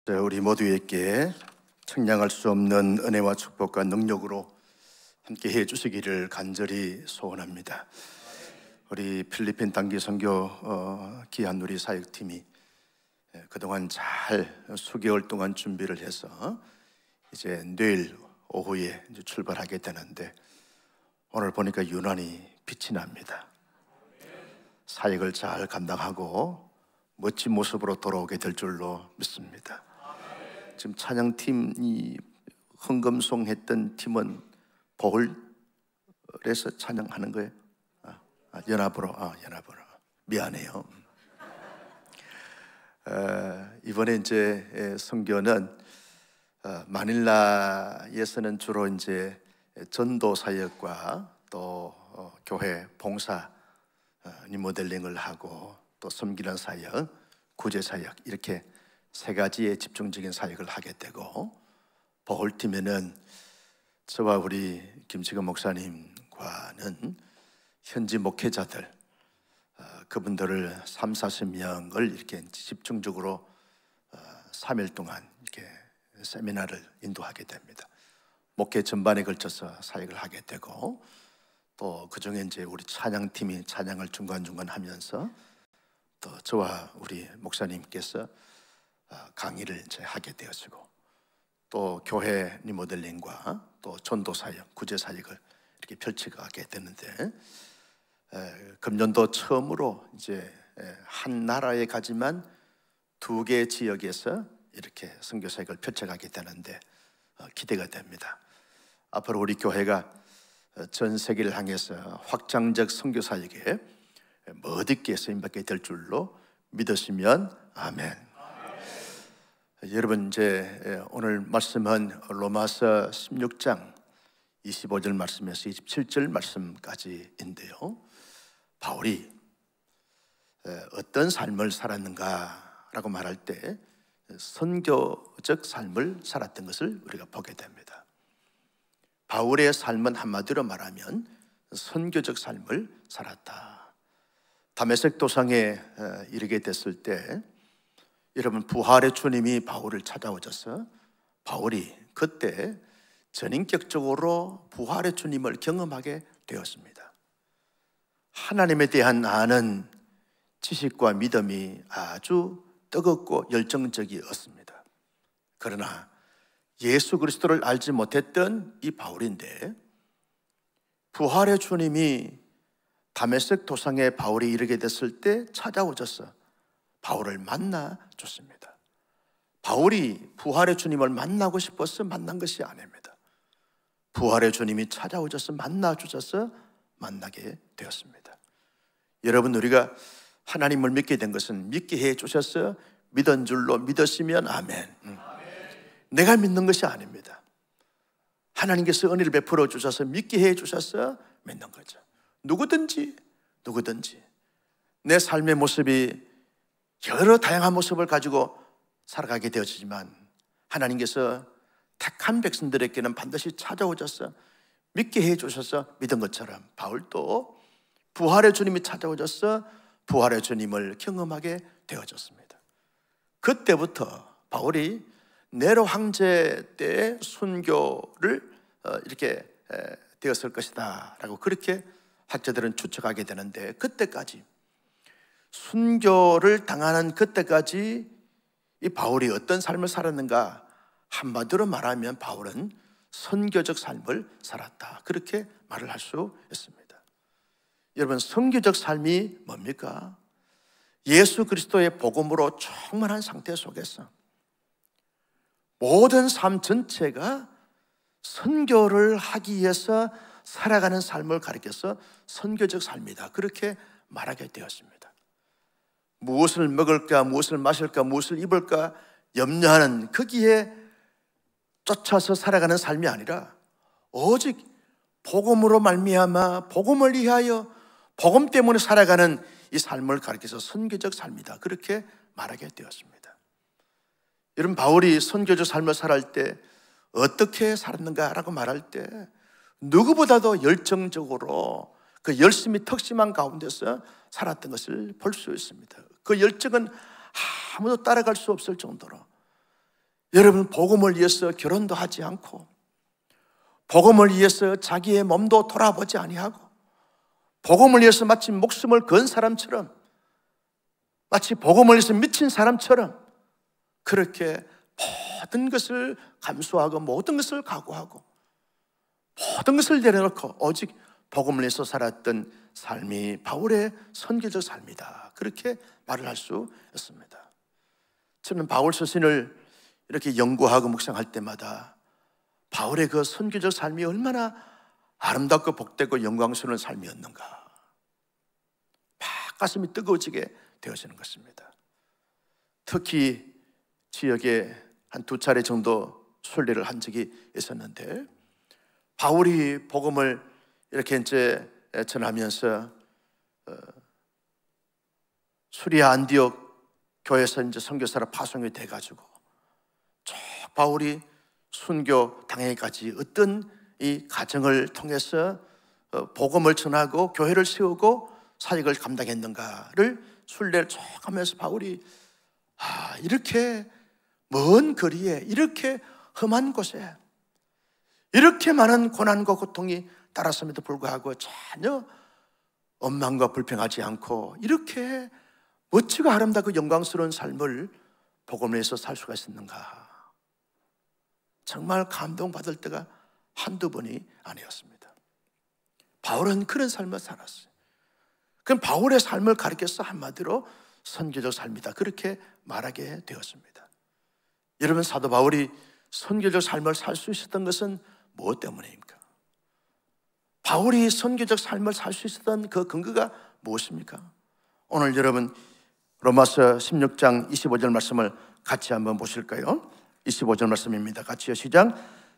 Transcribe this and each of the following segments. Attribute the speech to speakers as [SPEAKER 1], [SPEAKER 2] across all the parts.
[SPEAKER 1] 우리 모두에게 청량할 수 없는 은혜와 축복과 능력으로 함께 해 주시기를 간절히 소원합니다. 우리 필리핀 단기 선교 귀한 우리 사역팀이 그동안 잘 수개월 동안 준비를 해서 이제 내일 오후에 이제 출발하게 되는데, 오늘 보니까 유난히 빛이 납니다. 사역을 잘 감당하고 멋진 모습으로 돌아오게 될 줄로 믿습니다. 지금 찬양팀이 흥금송했던 팀은 보홀에서 찬양하는 거예요? 연합으로. 미안해요. 이번에 이제 선교는 마닐라에서는 주로 이제 전도 사역과 또 교회 봉사 리모델링을 하고 또 섬기는 사역, 구제 사역, 이렇게 세 가지의 집중적인 사역을 하게 되고, 보홀팀에는 저와 우리 김치근 목사님과는 현지 목회자들, 그분들을 30-40명을 이렇게 집중적으로 3일 동안 이렇게 세미나를 인도하게 됩니다. 목회 전반에 걸쳐서 사역을 하게 되고, 또 그중에 이제 우리 찬양팀이 찬양을 중간중간 하면서 또 저와 우리 목사님께서 강의를 이제 하게 되어지고, 또 교회 리모델링과 또 전도 사역, 구제 사역을 이렇게 펼쳐가게 되는데, 금년도 처음으로 이제 한 나라에 가지만 2개 지역에서 이렇게 선교 사역을 펼쳐가게 되는데 기대가 됩니다. 앞으로 우리 교회가 전 세계를 향해서 확장적 선교 사역에 멋있게 쓰임받게 될 줄로 믿으시면 아멘. 여러분, 이제 오늘 말씀은 로마서 16장 25절 말씀에서 27절 말씀까지인데요, 바울이 어떤 삶을 살았는가라고 말할 때 선교적 삶을 살았던 것을 우리가 보게 됩니다. 바울의 삶은 한마디로 말하면 선교적 삶을 살았다. 다메섹 도상에 이르게 됐을 때, 여러분, 부활의 주님이 바울을 찾아오셔서 바울이 그때 전인격적으로 부활의 주님을 경험하게 되었습니다. 하나님에 대한 아는 지식과 믿음이 아주 뜨겁고 열정적이었습니다. 그러나 예수 그리스도를 알지 못했던 이 바울인데, 부활의 주님이 다메섹 도상에 바울이 이르게 됐을 때 찾아오셔서 바울을 만나 줬습니다. 바울이 부활의 주님을 만나고 싶어서 만난 것이 아닙니다. 부활의 주님이 찾아오셔서 만나 주셔서 만나게 되었습니다. 여러분, 우리가 하나님을 믿게 된 것은 믿게 해 주셔서 믿은 줄로 믿으시면 아멘. 내가 믿는 것이 아닙니다. 하나님께서 은혜를 베풀어 주셔서 믿게 해 주셔서 믿는 거죠. 누구든지 내 삶의 모습이 여러 다양한 모습을 가지고 살아가게 되어지지만, 하나님께서 택한 백성들에게는 반드시 찾아오셔서 믿게 해 주셔서 믿은 것처럼 바울도 부활의 주님이 찾아오셔서 부활의 주님을 경험하게 되어졌습니다. 그때부터 바울이 네로 황제 때의 순교를 이렇게 되었을 것이다 라고 그렇게 학자들은 추측하게 되는데, 그때까지 순교를 당하는 그때까지 이 바울이 어떤 삶을 살았는가, 한마디로 말하면 바울은 선교적 삶을 살았다, 그렇게 말을 할 수 있습니다. 여러분, 선교적 삶이 뭡니까? 예수 그리스도의 복음으로 충만한 상태 속에서 모든 삶 전체가 선교를 하기 위해서 살아가는 삶을 가리켜서 선교적 삶이다, 그렇게 말하게 되었습니다. 무엇을 먹을까, 무엇을 마실까, 무엇을 입을까 염려하는 거기에 쫓아서 살아가는 삶이 아니라 오직 복음으로 말미암아 복음을 위하여 복음 때문에 살아가는 이 삶을 가리켜서 선교적 삶이다, 그렇게 말하게 되었습니다. 여러분, 바울이 선교적 삶을 살아갈 때 어떻게 살았는가라고 말할 때 누구보다도 열정적으로 그 열심히 턱심한 가운데서 살았던 것을 볼 수 있습니다. 그 열정은 아무도 따라갈 수 없을 정도로 여러분, 복음을 위해서 결혼도 하지 않고, 복음을 위해서 자기의 몸도 돌아보지 아니하고, 복음을 위해서 마치 목숨을 건 사람처럼, 마치 복음을 위해서 미친 사람처럼 그렇게 모든 것을 감수하고 모든 것을 각오하고 모든 것을 내려놓고 오직 복음을 위해서 살았던 삶이 바울의 선교적 삶이다, 그렇게 말을 할 수 있습니다. 저는 바울 서신을 이렇게 연구하고 묵상할 때마다 바울의 그 선교적 삶이 얼마나 아름답고 복되고 영광스러운 삶이었는가, 막 가슴이 뜨거워지게 되어지는 것입니다. 특히 지역에 한 2차례 정도 순례를 한 적이 있었는데, 바울이 복음을 이렇게 이제 전하면서 수리아 안디옥 교회에서 이제 선교사로 파송이 돼가지고 쭉 바울이 순교 당해까지 어떤 이 과정을 통해서 복음을 전하고 교회를 세우고 사역을 감당했는가를 순례를 쭉 하면서 바울이 이렇게 먼 거리에, 이렇게 험한 곳에 이렇게 많은 고난과 고통이 따랐음에도 불구하고 전혀 원망과 불평하지 않고 이렇게 멋지고 아름답고 영광스러운 삶을 복음을 위해서 살 수가 있었는가, 정말 감동받을 때가 한두 번이 아니었습니다. 바울은 그런 삶을 살았어요. 그럼 바울의 삶을 가리켜서 한마디로 선교적 삶이다, 그렇게 말하게 되었습니다. 여러분, 사도 바울이 선교적 삶을 살 수 있었던 것은 무엇 때문입니까? 바울이 선교적 삶을 살 수 있었던 그 근거가 무엇입니까? 오늘 여러분 로마서 16장 25절 말씀을 같이 한번 보실까요? 25절 말씀입니다. 같이요, 시작.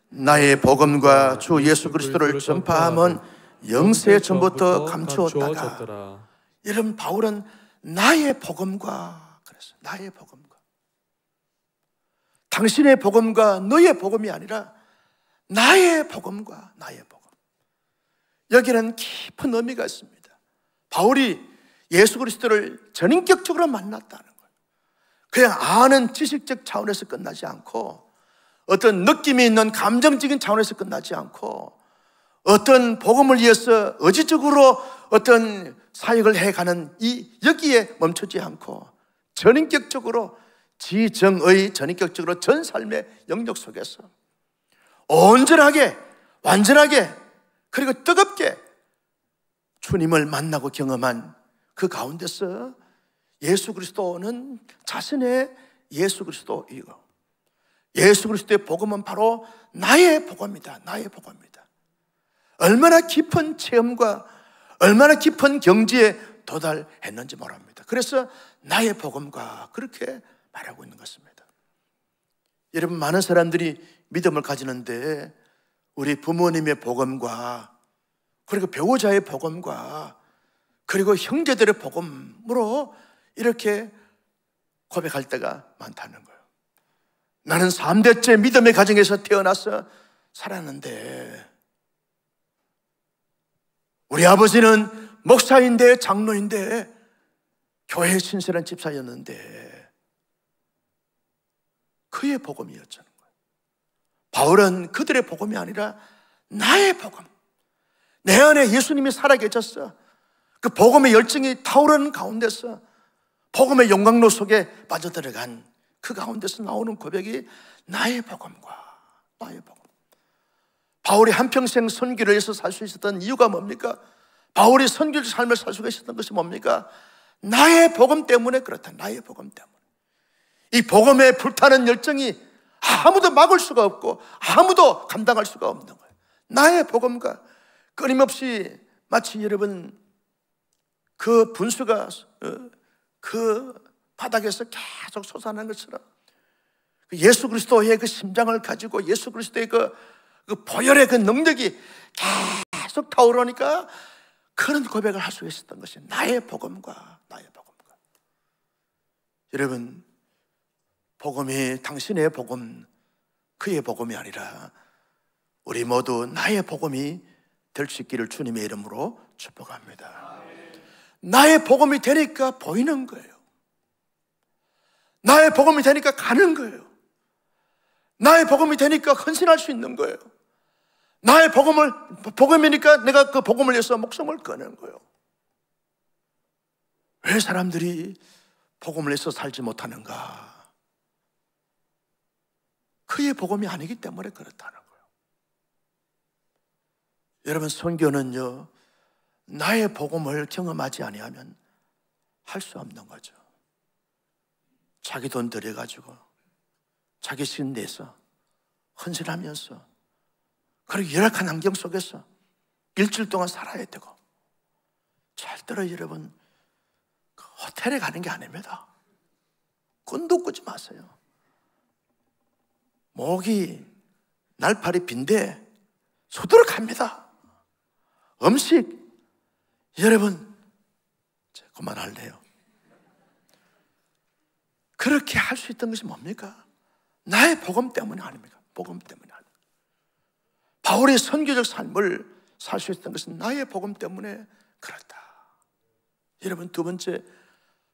[SPEAKER 1] 나의 복음과 주 예수 그리스도를 전파함은 영세 전부터 감추었다가. 여러분, 바울은 나의 복음과 그랬어요. 나의 복음과, 당신의 복음과 너의 복음이 아니라 나의 복음과 나의 복음. 여기는 깊은 의미가 있습니다. 바울이 예수 그리스도를 전인격적으로 만났다는 거예요. 그냥 아는 지식적 차원에서 끝나지 않고, 어떤 느낌이 있는 감정적인 차원에서 끝나지 않고, 어떤 복음을 위해서 의지적으로 어떤 사역을 해가는 여기에 멈추지 않고 전인격적으로 지정의 전인격적으로 전 삶의 영역 속에서 온전하게, 완전하게, 그리고 뜨겁게 주님을 만나고 경험한 그 가운데서 예수 그리스도는 자신의 예수 그리스도이고, 예수 그리스도의 복음은 바로 나의 복음이다, 나의 복음이다. 얼마나 깊은 체험과 얼마나 깊은 경지에 도달했는지 모릅니다. 그래서 나의 복음과 그렇게 말하고 있는 것입니다. 여러분, 많은 사람들이 믿음을 가지는데 우리 부모님의 복음과 그리고 배우자의 복음과 그리고 형제들의 복음으로 이렇게 고백할 때가 많다는 거예요. 나는 3대째 믿음의 가정에서 태어나서 살았는데, 우리 아버지는 목사인데, 장로인데, 교회에 신실한 집사였는데 그의 복음이었잖아요. 바울은 그들의 복음이 아니라 나의 복음, 내 안에 예수님이 살아계셨어. 그 복음의 열정이 타오르는 가운데서, 복음의 영광로 속에 빠져들어간 그 가운데서 나오는 고백이 나의 복음과 나의 복음. 바울이 한평생 선교를 해서 살 수 있었던 이유가 뭡니까? 바울이 선교적 삶을 살 수가 있었던 것이 뭡니까? 나의 복음 때문에 그렇다. 나의 복음 때문에. 이 복음에 불타는 열정이 아무도 막을 수가 없고 아무도 감당할 수가 없는 거예요. 나의 복음과 끊임없이, 마치 여러분 그 분수가 그 바닥에서 계속 솟아나는 것처럼 예수 그리스도의 그 심장을 가지고 예수 그리스도의 그 보혈의 그 능력이 계속 타오르니까 그런 고백을 할 수 있었던 것이 나의 복음과 나의 복음과. 여러분, 복음이 당신의 복음, 그의 복음이 아니라 우리 모두 나의 복음이 될 수 있기를 주님의 이름으로 축복합니다. 나의 복음이 되니까 보이는 거예요. 나의 복음이 되니까 가는 거예요. 나의 복음이 되니까 헌신할 수 있는 거예요. 나의 복음이니까 내가 그 복음을 위해서 목숨을 거는 거예요. 왜 사람들이 복음을 위해서 살지 못하는가? 그의 복음이 아니기 때문에 그렇다는 거예요. 여러분, 선교는요, 나의 복음을 경험하지 아니하면 할 수 없는 거죠. 자기 돈 들여가지고 자기 시간 내서 헌신하면서, 그리고 열악한 환경 속에서 일주일 동안 살아야 되고, 절대로 여러분 호텔에 가는 게 아닙니다. 꾼도 꾸지 마세요. 목이 날파리 빈데 소드럭합니다. 음식, 여러분 그만할래요. 그렇게 할 수 있던 것이 뭡니까? 나의 복음 때문이 아닙니까? 복음 때문이 아닙니까? 바울의 선교적 삶을 살 수 있었던 것은 나의 복음 때문에 그렇다. 여러분, 두 번째,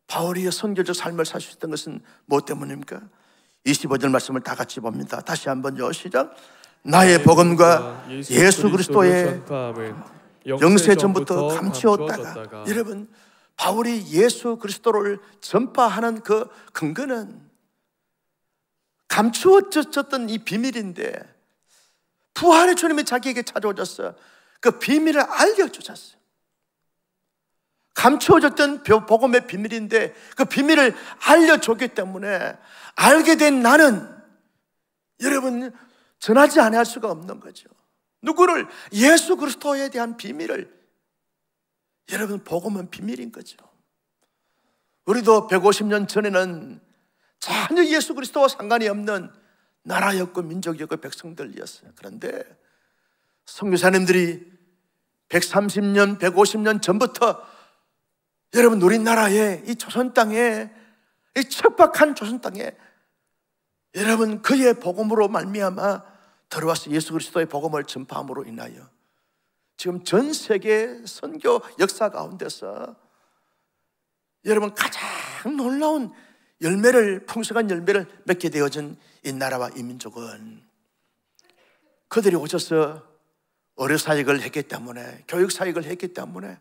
[SPEAKER 1] 바울의 선교적 삶을 살 수 있었던 것은 무엇 때문입니까? 25절 말씀을 다 같이 봅니다. 다시 한번요, 시작. 나의 복음과 예수 그리스도의 영세 전부터 감추었다가. 여러분, 바울이 예수 그리스도를 전파하는 그 근거는 감추어졌던 이 비밀인데, 부활의 주님이 자기에게 찾아오셔서 그 비밀을 알려주셨어요. 감추어졌던 복음의 비밀인데 그 비밀을 알려줬기 때문에 알게 된 나는, 여러분, 전하지 않을 수가 없는 거죠. 누구를? 예수 그리스도에 대한 비밀을. 여러분, 복음은 비밀인 거죠. 우리도 150년 전에는 전혀 예수 그리스도와 상관이 없는 나라였고 민족이었고 백성들이었어요. 그런데 선교사님들이 130년, 150년 전부터 여러분, 우리나라에 이 조선 땅에, 이 척박한 조선 땅에 여러분 그의 복음으로 말미암아 들어와서 예수 그리스도의 복음을 전파함으로 인하여 지금 전 세계 선교 역사 가운데서 여러분 가장 놀라운 열매를, 풍성한 열매를 맺게 되어진 이 나라와 이 민족은 그들이 오셔서 의료 사역을 했기 때문에, 교육 사역을 했기 때문에,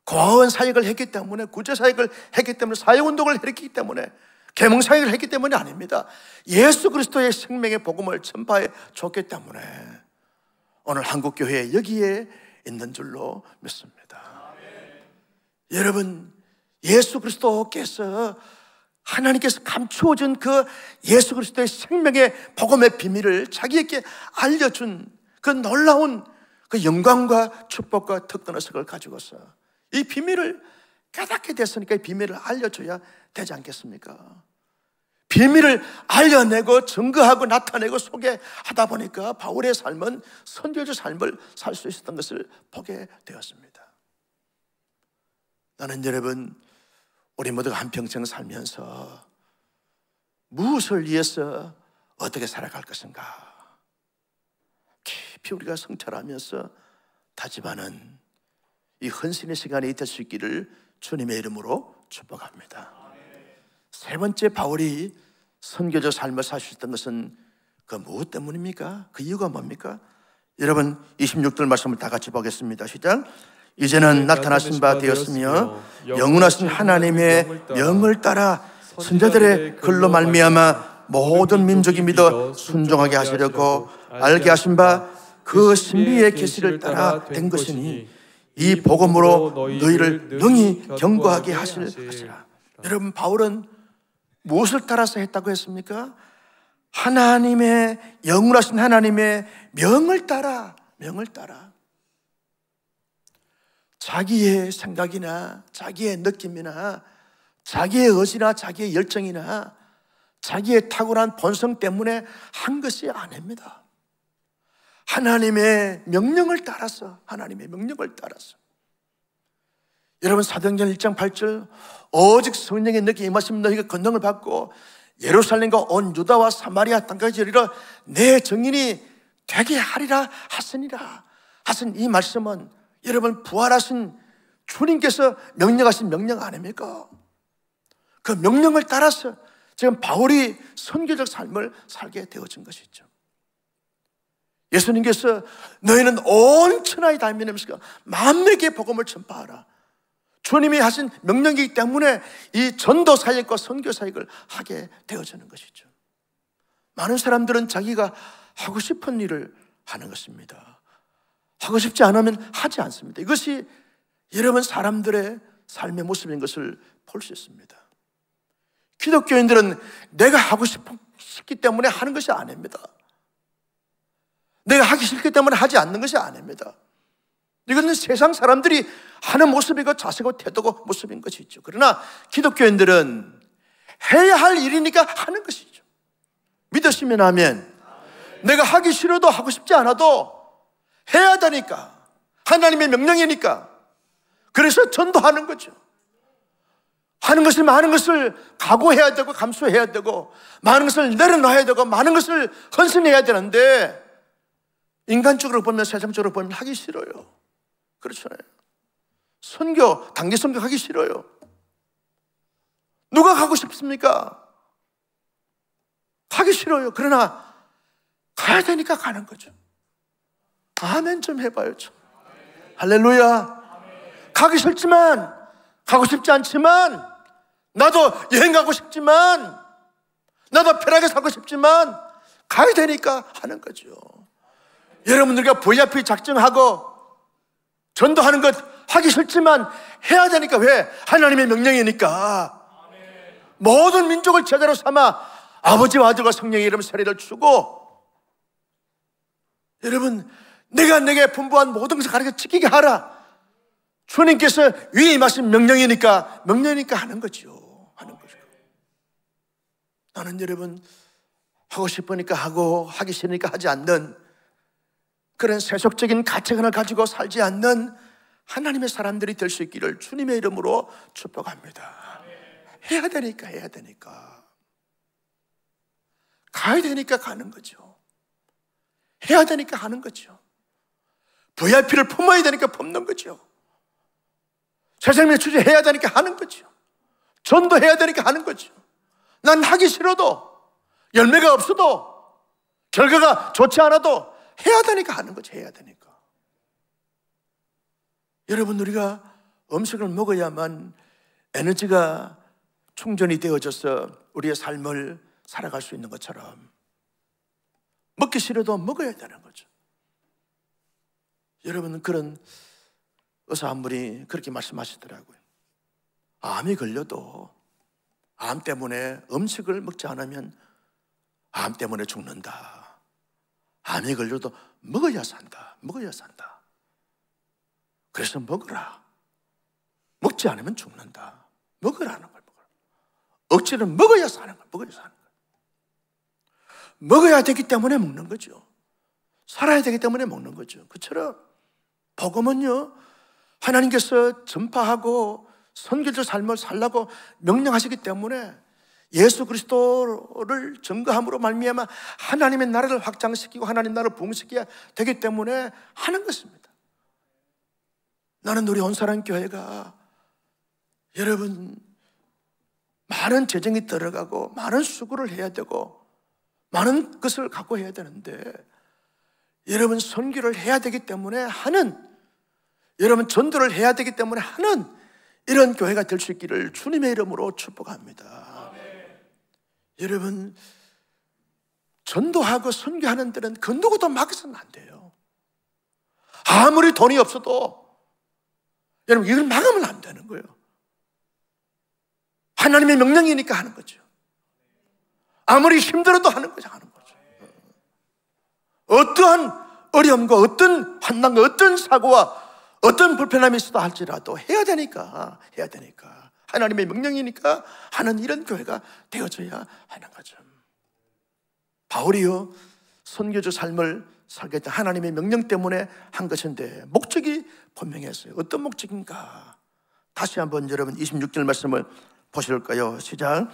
[SPEAKER 1] 고아원 사역을 했기 때문에, 구제 사역을 했기 때문에, 사회운동을 했기 때문에, 계몽 사역을 했기 때문이 아닙니다. 예수 그리스도의 생명의 복음을 전파해 줬기 때문에 오늘 한국교회 여기에 있는 줄로 믿습니다. 여러분, 예수 그리스도께서, 하나님께서 감추어준 그 예수 그리스도의 생명의 복음의 비밀을 자기에게 알려준 그 놀라운 그 영광과 축복과 특권의식을 가지고서 이 비밀을 깨닫게 됐으니까 이 비밀을 알려줘야 되지 않겠습니까? 비밀을 알려내고 증거하고 나타내고 소개하다 보니까 바울의 삶은 선교적 삶을 살 수 있었던 것을 보게 되었습니다. 나는 여러분, 우리 모두가 한평생 살면서 무엇을 위해서 어떻게 살아갈 것인가 깊이 우리가 성찰하면서 다짐하는 이 헌신의 시간이 될 수 있기를 주님의 이름으로 축복합니다. 세 번째, 바울이 선교적 삶을 살 수 있던 것은 그 무엇 때문입니까? 그 이유가 뭡니까? 여러분, 26절 말씀을 다 같이 보겠습니다. 시작. 이제는 나타나신 바 되었으며 영원하신 하나님의 명을 따라 선자들의 글로 말미암아 모든 민족이 믿어 순종하게 하시려고 알게 하신 바 그 신비의 계시를 따라 된 것이니 이 복음으로 너희를 능히 경고하게 하실 것이라. 여러분, 바울은 무엇을 따라서 했다고 했습니까? 하나님의, 영원하신 하나님의 명을 따라, 명을 따라. 자기의 생각이나 자기의 느낌이나 자기의 의지나 자기의 열정이나 자기의 탁월한 본성 때문에 한 것이 아닙니다. 하나님의 명령을 따라서, 하나님의 명령을 따라서. 여러분, 사도행전 1장 8절, 오직 성령의 능력이 임하시면 너희가 권능을 받고 예루살렘과 온 유다와 사마리아 땅까지 이르러 내 증인이 되게 하리라 하시니라 하신 이 말씀은 여러분, 부활하신 주님께서 명령하신 명령 아닙니까? 그 명령을 따라서 지금 바울이 선교적 삶을 살게 되어진 것이죠. 예수님께서 너희는 온 천하에 다니면서 만민에게 복음을 전파하라. 주님이 하신 명령이기 때문에 이 전도 사역과 선교 사역을 하게 되어지는 것이죠. 많은 사람들은 자기가 하고 싶은 일을 하는 것입니다. 하고 싶지 않으면 하지 않습니다. 이것이 여러분 사람들의 삶의 모습인 것을 볼 수 있습니다. 기독교인들은 내가 하고 싶기 때문에 하는 것이 아닙니다. 내가 하기 싫기 때문에 하지 않는 것이 아닙니다. 이것은 세상 사람들이 하는 모습이고 자세고 태도고 모습인 것이죠. 그러나 기독교인들은 해야 할 일이니까 하는 것이죠. 믿으시면 아멘. 내가 하기 싫어도 하고 싶지 않아도 해야 되니까, 하나님의 명령이니까, 그래서 전도하는 거죠. 하는 것을 많은 것을 각오해야 되고 감수해야 되고 많은 것을 내려놔야 되고 많은 것을 헌신해야 되는데 인간적으로 보면, 세상적으로 보면 하기 싫어요. 그렇잖아요. 선교, 단기 선교 하기 싫어요. 누가 가고 싶습니까? 가기 싫어요. 그러나 가야 되니까 가는 거죠. 아멘 좀 해봐요. 좀. 할렐루야. 가기 싫지만, 가고 싶지 않지만, 나도 여행 가고 싶지만, 나도 편하게 살고 싶지만 가야 되니까 하는 거죠. 여러분들과 VIP 작정하고 전도하는 것 하기 싫지만 해야 되니까. 왜? 하나님의 명령이니까. 모든 민족을 제자로 삼아 아버지와 아들과 성령의 이름 세례를 주고, 여러분 내가 내게 분부한 모든 것을 가르쳐 지키게 하라. 주님께서 위에 임하신 명령이니까 하는 거죠. 하는 거죠. 나는 여러분 하고 싶으니까 하고 하기 싫으니까 하지 않는 그런 세속적인 가치관을 가지고 살지 않는 하나님의 사람들이 될 수 있기를 주님의 이름으로 축복합니다. 해야 되니까 가야 되니까 가는 거죠. 해야 되니까 하는 거죠. VIP를 품어야 되니까 품는 거죠. 세상에 주제해야 되니까 하는 거죠. 전도해야 되니까 하는 거죠. 난 하기 싫어도, 열매가 없어도, 결과가 좋지 않아도 해야 되니까 하는 거죠. 해야 되니까. 여러분, 우리가 음식을 먹어야만 에너지가 충전이 되어져서 우리의 삶을 살아갈 수 있는 것처럼 먹기 싫어도 먹어야 되는 거죠. 여러분, 그런 의사 한 분이 그렇게 말씀하시더라고요. 암이 걸려도 암 때문에 음식을 먹지 않으면 암 때문에 죽는다. 암이 걸려도 먹어야 산다. 그래서 먹어라. 먹지 않으면 죽는다. 먹으라는 걸 먹어라. 억지로 먹어야 사는 걸. 먹어야 되기 때문에 먹는 거죠. 살아야 되기 때문에 먹는 거죠. 그처럼 복음은요, 하나님께서 전파하고 선교적 삶을 살라고 명령하시기 때문에 예수 그리스도를 증거함으로 말미암아 하나님의 나라를 확장시키고 하나님 나라를 부흥시켜야 되기 때문에 하는 것입니다. 나는 우리 온사랑교회가 여러분 많은 재정이 들어가고 많은 수고를 해야 되고 많은 것을 갖고 해야 되는데, 여러분 선교를 해야 되기 때문에 하는, 여러분 전도를 해야 되기 때문에 하는 이런 교회가 될 수 있기를 주님의 이름으로 축복합니다. 아멘. 여러분 전도하고 선교하는 데는 그 누구도 막아서는 안 돼요. 아무리 돈이 없어도 여러분 이걸 막으면 안 되는 거예요. 하나님의 명령이니까 하는 거죠. 아무리 힘들어도 하는 거죠. 어떠한 어려움과 어떤 환난과 어떤 사고와 어떤 불편함이 있어도 할지라도 해야 되니까 하나님의 명령이니까 하는 이런 교회가 되어져야 하는 거죠. 바울이요 선교적 삶을 살겠다 하나님의 명령 때문에 한 것인데 목적이 분명했어요. 어떤 목적인가? 다시 한번 여러분 26절 말씀을 보실까요? 시작.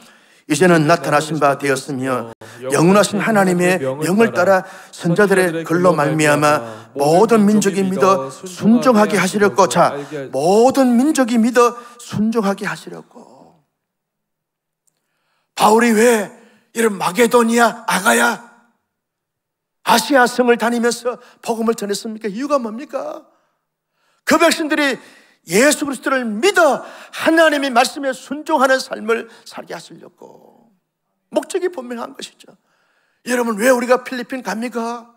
[SPEAKER 1] 이제는 나타나신 바 되었으며 영원하신 하나님의 영을 따라 선자들의 글로 말미암아 모든 민족이 믿어 순종하게 하시렸고, 자, 모든 민족이 믿어 순종하게 하시렸고. 바울이 왜 이런 마게도니아, 아가야, 아시아 성을 다니면서 복음을 전했습니까? 이유가 뭡니까? 그 백성들이 예수 그리스도를 믿어 하나님의 말씀에 순종하는 삶을 살게 하시려고. 목적이 분명한 것이죠. 여러분, 왜 우리가 필리핀 갑니까?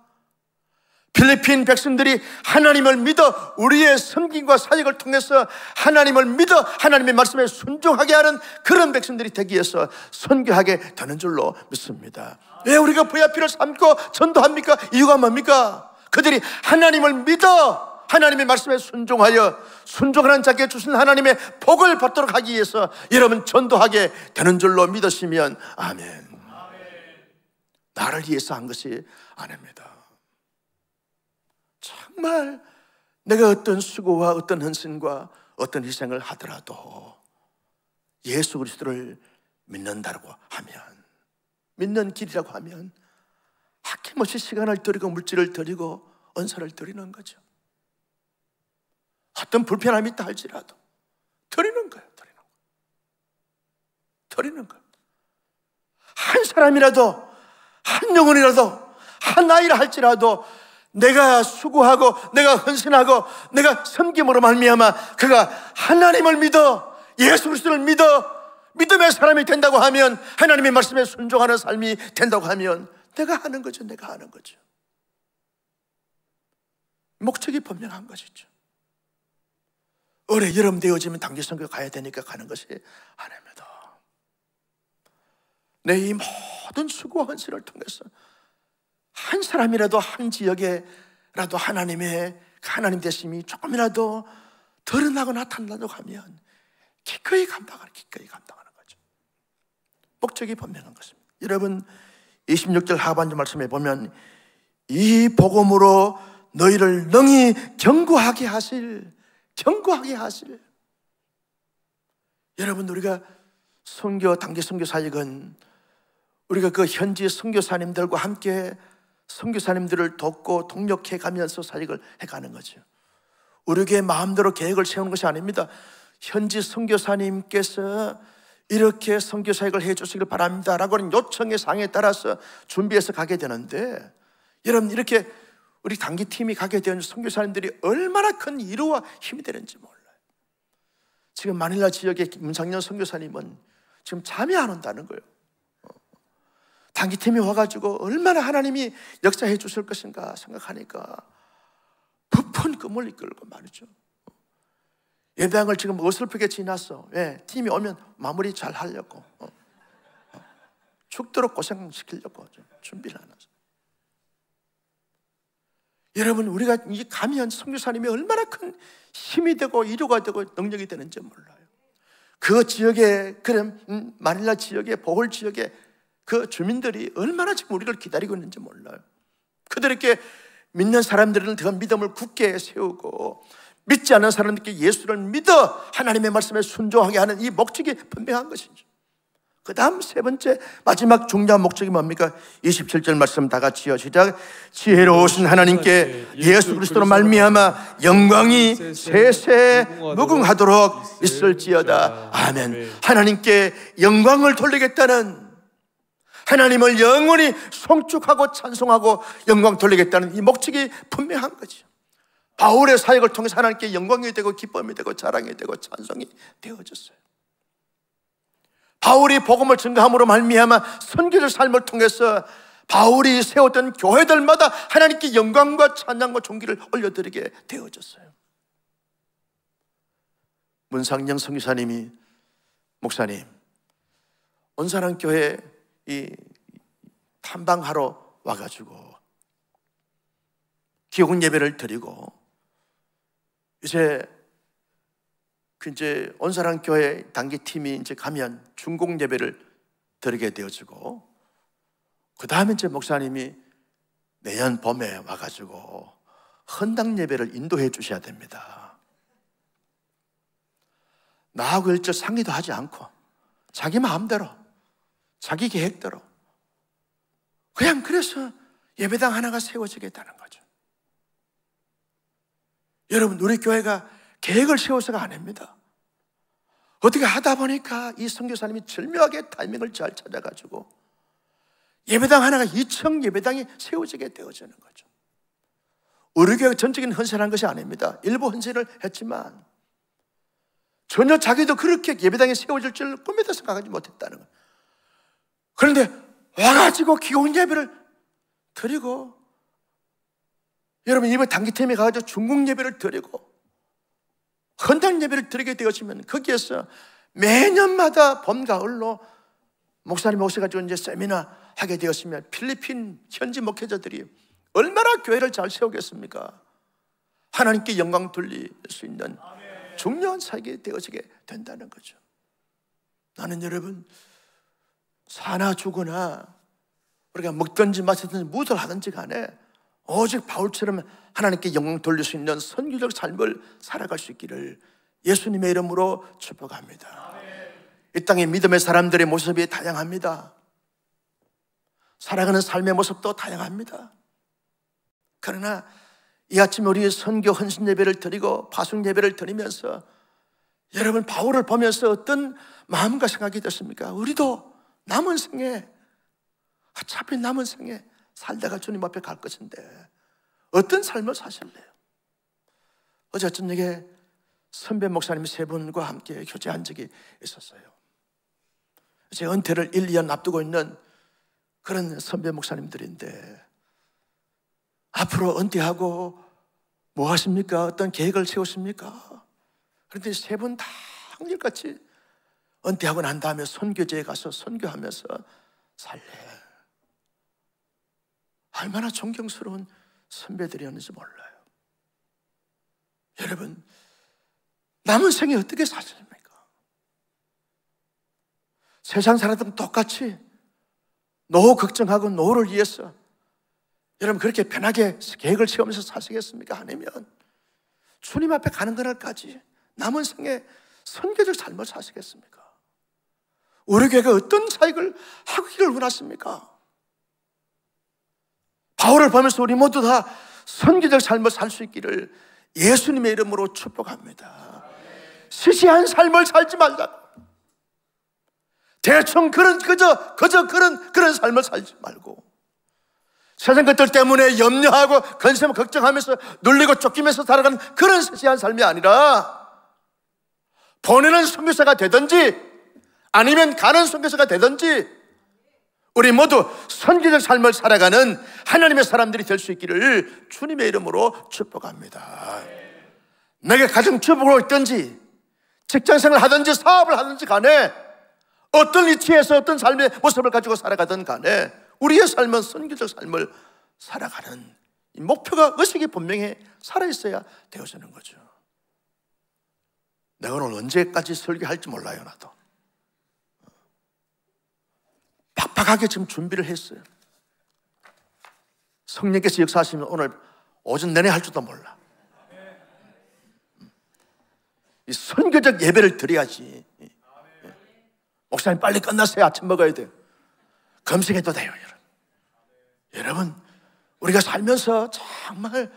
[SPEAKER 1] 필리핀 백성들이 하나님을 믿어 우리의 섬김과 사역을 통해서 하나님을 믿어 하나님의 말씀에 순종하게 하는 그런 백성들이 되기 위해서 선교하게 되는 줄로 믿습니다. 왜 우리가 VIP를 삼고 전도합니까? 이유가 뭡니까? 그들이 하나님을 믿어 하나님의 말씀에 순종하는 자에게 주신 하나님의 복을 받도록 하기 위해서 여러분 전도하게 되는 줄로 믿으시면 아멘. 나를 위해서 한 것이 아닙니다. 정말 내가 어떤 수고와 어떤 헌신과 어떤 희생을 하더라도 예수 그리스도를 믿는다고 하면, 믿는 길이라고 하면 아낌없이 시간을 들이고 물질을 들이고 언사를 드리는 거죠. 어떤 불편함이 있다 할지라도 드리는 거예요. 드리는 거예요. 한 사람이라도, 한 영혼이라도, 한 아이라 할지라도 내가 수고하고 내가 헌신하고 내가 섬김으로 말미암아 그가 하나님을 믿어 예수 그리스도를 믿어 믿음의 사람이 된다고 하면, 하나님의 말씀에 순종하는 삶이 된다고 하면 내가 하는 거죠. 내가 하는 거죠. 목적이 분명한 것이죠. 올해 여름 되어지면 단기 선교 가야 되니까 가는 것이 아닙니다. 내 이 모든 수고와 헌신을 통해서 한 사람이라도 한 지역에라도 하나님 되심이 조금이라도 드러나고 나타난다고 하면 기꺼이 감당하는 거죠. 목적이 분명한 것입니다. 여러분 26절 하반절 말씀에 보면 이 복음으로 너희를 능히 견고하게 하실. 여러분, 우리가 단기 선교 사역은 우리가 그 현지 선교사님들과 함께 선교사님들을 돕고 동력해 가면서 사역을 해가는 거죠. 우리에게 마음대로 계획을 세우는 것이 아닙니다. 현지 선교사님께서 이렇게 선교 사역을 해 주시길 바랍니다 라고 하는 요청의 사항에 따라서 준비해서 가게 되는데, 여러분 이렇게 우리 단기팀이 가게 되는 선교사님들이 얼마나 큰 위로와 힘이 되는지 몰라요. 지금 마닐라 지역의 문상년 선교사님은 지금 잠이 안 온다는 거예요. 단기팀이 와가지고 얼마나 하나님이 역사해 주실 것인가 생각하니까 부푼 꿈을 이끌고 말이죠. 예배당을 지금 어설프게 지났어. 왜? 팀이 오면 마무리 잘 하려고, 죽도록 고생시키려고 준비를 안 하죠. 여러분, 우리가 이 가면 선교사님이 얼마나 큰 힘이 되고 위로가 되고 능력이 되는지 몰라요. 그 지역에, 마닐라 지역에, 보홀 지역에 그 주민들이 얼마나 지금 우리를 기다리고 있는지 몰라요. 그들에게 믿는 사람들은 그 믿음을 굳게 세우고 믿지 않는 사람들께 예수를 믿어 하나님의 말씀에 순종하게 하는 이 목적이 분명한 것이죠. 그 다음 세 번째 마지막 중요한 목적이 뭡니까? 27절 말씀 다 같이요, 시작. 지혜로우신 하나님께 예수 그리스도로 말미암아 영광이 세세 무궁하도록 있을지어다. 아멘. 하나님께 영광을 돌리겠다는, 하나님을 영원히 송축하고 찬송하고 영광 돌리겠다는 이 목적이 분명한 거죠. 바울의 사역을 통해서 하나님께 영광이 되고 기쁨이 되고 자랑이 되고 찬송이 되어졌어요. 바울이 복음을 증거함으로 말미암아 선교적 삶을 통해서 바울이 세웠던 교회들마다 하나님께 영광과 찬양과 존귀를 올려드리게 되어졌어요. 문상영 선교사님이, 목사님, 온사랑교회 이 탐방하러 와가지고 기공 예배를 드리고 이제 온사랑교회 단기팀이 이제 가면 중공 예배를 드리게 되어지고, 그 다음에 이제 목사님이 내년 봄에 와가지고 헌당 예배를 인도해 주셔야 됩니다. 나하고 일절 상의도 하지 않고 자기 마음대로 자기 계획대로 그냥 그래서 예배당 하나가 세워지겠다는 거죠. 여러분, 우리 교회가 계획을 세워서가 아닙니다. 어떻게 하다 보니까 이 선교사님이 절묘하게 타이밍을 잘 찾아가지고 예배당 하나가 2층 예배당이 세워지게 되어지는 거죠. 우리 교회가 전적인 헌신한 것이 아닙니다. 일부 헌신을 했지만 전혀 자기도 그렇게 예배당이 세워질 줄 꿈에도 생각하지 못했다는 거예요. 그런데 와가지고 기공 예배를 드리고, 여러분 이번 단기팀에 가가지고 중국 예배를 드리고 헌당 예배를 드리게 되었으면 거기에서 매년마다 봄, 가을로 목사님 오셔가지고 이제 세미나 하게 되었으면 필리핀 현지 목회자들이 얼마나 교회를 잘 세우겠습니까? 하나님께 영광 돌릴 수 있는 중요한 사역이 되어지게 된다는 거죠. 나는 여러분 사나 죽으나 우리가 먹든지 마시든지 무엇을 하든지 간에 오직 바울처럼 하나님께 영광 돌릴 수 있는 선교적 삶을 살아갈 수 있기를 예수님의 이름으로 축복합니다. 이 땅의 믿음의 사람들의 모습이 다양합니다. 살아가는 삶의 모습도 다양합니다. 그러나 이 아침 우리 선교 헌신 예배를 드리고 파송 예배를 드리면서 여러분 바울을 보면서 어떤 마음과 생각이 드십니까? 우리도 남은 생에, 어차피 남은 생에 살다가 주님 앞에 갈 것인데 어떤 삶을 사실래요? 어제 저녁에 선배 목사님 세 분과 함께 교제한 적이 있었어요. 제 은퇴를 1, 2년 앞두고 있는 그런 선배 목사님들인데 앞으로 은퇴하고 뭐 하십니까? 어떤 계획을 세우십니까? 그런데 세 분 다 한결같이 은퇴하고 난 다음에 선교제에 가서 선교하면서 살래. 얼마나 존경스러운 선배들이었는지 몰라요. 여러분 남은 생에 어떻게 사십니까? 세상 사람들은 똑같이 노후 걱정하고 노후를 위해서 여러분 그렇게 편하게 계획을 세우면서 사시겠습니까? 아니면 주님 앞에 가는 그날까지 남은 생에 선교적 삶을 사시겠습니까? 우리 교회가 어떤 사역을 하기를 원하십니까? 바울을 보면서 우리 모두 다 선교적 삶을 살 수 있기를 예수님의 이름으로 축복합니다. 시시한 삶을 살지 말자. 대충 그저 그런 삶을 살지 말고 세상 것들 때문에 염려하고 근심 걱정하면서 눌리고 쫓기면서 살아가는 그런 시시한 삶이 아니라 보내는 선교사가 되든지 아니면 가는 선교사가 되든지 우리 모두 선교적 삶을 살아가는 하나님의 사람들이 될 수 있기를 주님의 이름으로 축복합니다. 내가 가정 주부로 있든지 직장생활을 하든지 사업을 하든지 간에 어떤 위치에서 어떤 삶의 모습을 가지고 살아가든 간에 우리의 삶은 선교적 삶을 살아가는 이 목표가 의식이 분명히 살아있어야 되어지는 거죠. 내가 오늘 언제까지 설교할지 몰라요. 나도 빡빡하게 지금 준비를 했어요. 성령께서 역사하시면 오늘 오전 내내 할 줄도 몰라. 이 선교적 예배를 드려야지. 목사님 빨리 끝났어요. 아침 먹어야 돼요. 금식해도 돼요. 여러분 우리가 살면서 정말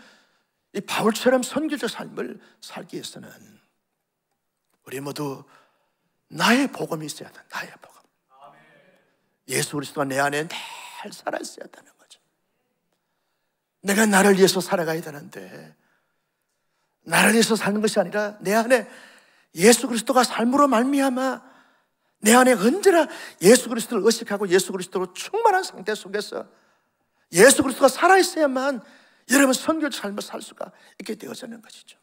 [SPEAKER 1] 이 바울처럼 선교적 삶을 살기 위해서는 우리 모두 나의 복음이 있어야 돼. 나의 복음. 예수 그리스도가 내 안에 늘 살아있어야 되는 거죠. 내가 나를 위해서 살아가야 되는데 나를 위해서 사는 것이 아니라 내 안에 예수 그리스도가 삶으로 말미암아 내 안에 언제나 예수 그리스도를 의식하고 예수 그리스도로 충만한 상태 속에서 예수 그리스도가 살아있어야만 여러분 선교적 삶을 살 수가 있게 되어지는 것이죠.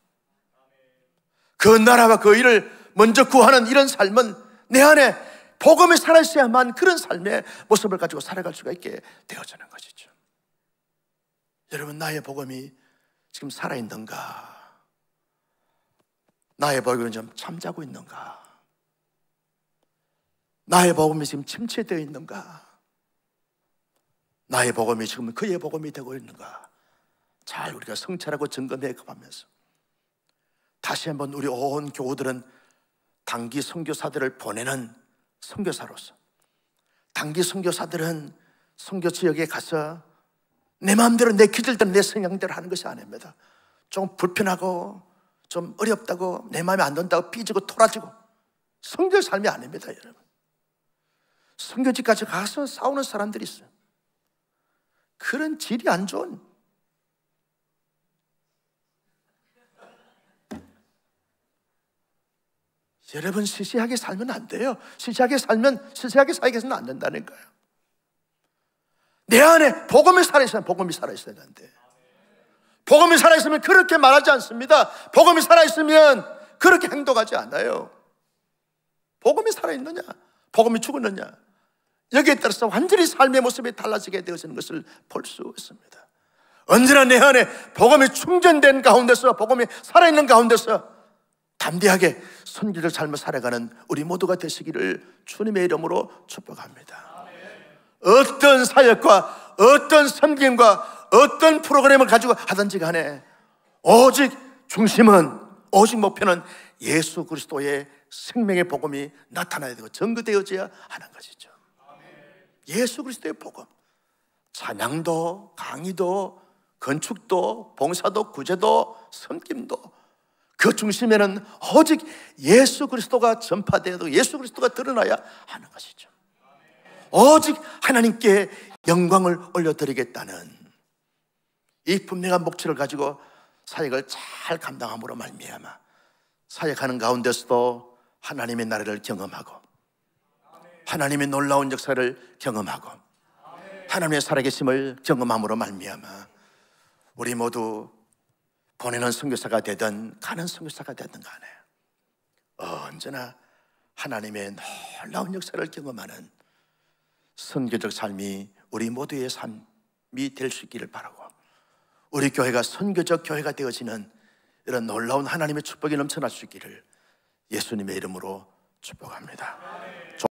[SPEAKER 1] 그 나라와 그 일을 먼저 구하는 이런 삶은 내 안에 복음이 살아있어야만 그런 삶의 모습을 가지고 살아갈 수가 있게 되어지는 것이죠. 여러분 나의 복음이 지금 살아있는가? 나의 복음이 좀 잠자고 있는가? 나의 복음이 지금 침체되어 있는가? 나의 복음이 지금 그의 복음이 되고 있는가? 잘 우리가 성찰하고 점검해 가면서 다시 한번 우리 온 교우들은 단기 선교사들을 보내는 선교사로서 단기 선교사들은 선교 지역에 가서 내 마음대로 내 기질대로 내 성향대로 하는 것이 아닙니다. 좀 불편하고 좀 어렵다고 내 마음에 안 든다고 삐지고 토라지고 선교적 삶이 아닙니다, 여러분. 선교지까지 가서 싸우는 사람들이 있어요. 그런 질이 안 좋은, 여러분 시시하게 살면 안 돼요. 시시하게 살게 해서는 안 된다는 거예요. 내 안에 복음이 살아있으면 복음이 살아있어야 되는데, 복음이 살아있으면 그렇게 말하지 않습니다. 복음이 살아있으면 그렇게 행동하지 않아요. 복음이 살아있느냐, 복음이 죽었느냐, 여기에 따라서 완전히 삶의 모습이 달라지게 되어지는 것을 볼 수 있습니다. 언제나 내 안에 복음이 충전된 가운데서, 복음이 살아있는 가운데서 담대하게 선교적 삶을 살아가는 우리 모두가 되시기를 주님의 이름으로 축복합니다. 어떤 사역과 어떤 섬김과 어떤 프로그램을 가지고 하든지 간에 오직 중심은, 오직 목표는 예수 그리스도의 생명의 복음이 나타나야 되고 전거되어져야 하는 것이죠. 예수 그리스도의 복음, 찬양도, 강의도, 건축도, 봉사도, 구제도, 섬김도, 그 중심에는 오직 예수 그리스도가 전파되어도 예수 그리스도가 드러나야 하는 것이죠. 오직 하나님께 영광을 올려드리겠다는 이 분명한 목표를 가지고 사역을 잘 감당함으로 말미암아 사역하는 가운데서도 하나님의 나라를 경험하고, 하나님의 놀라운 역사를 경험하고, 하나님의 살아계심을 경험함으로 말미암아 우리 모두 보내는 선교사가 되든 가는 선교사가 되든 간에 언제나 하나님의 놀라운 역사를 경험하는 선교적 삶이 우리 모두의 삶이 될 수 있기를 바라고, 우리 교회가 선교적 교회가 되어지는 이런 놀라운 하나님의 축복이 넘쳐날 수 있기를 예수님의 이름으로 축복합니다.